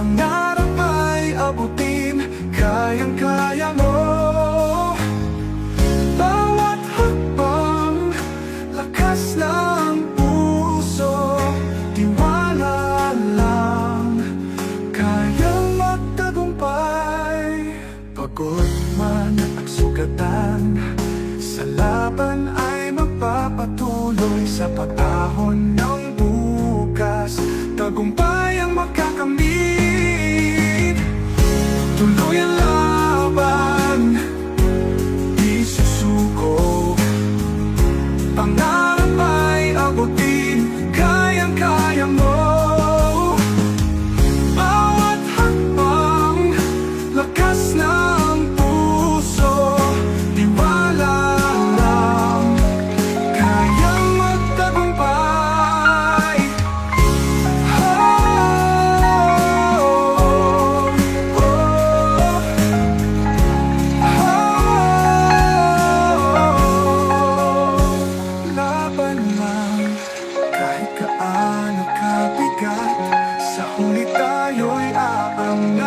pangarap ay abutin, kayang-kaya mo. Bawat hakbang, lakas ng puso, tiwala lang, kayang magtagumpay. Pagod man at sugatan, sa laban ay magpapatuloy. Sa pag-ahon ng bukas, tagumpay ang makakamit. Tuloy ang laban, di susuko, pangarap ay abutin, kayang-kaya mo. Bawat hakbang, lakas ng puso, tiwala lang, kayang magtagumpay. Laban lang, kahit gaano kabigat, sa huli tayo'y aangat.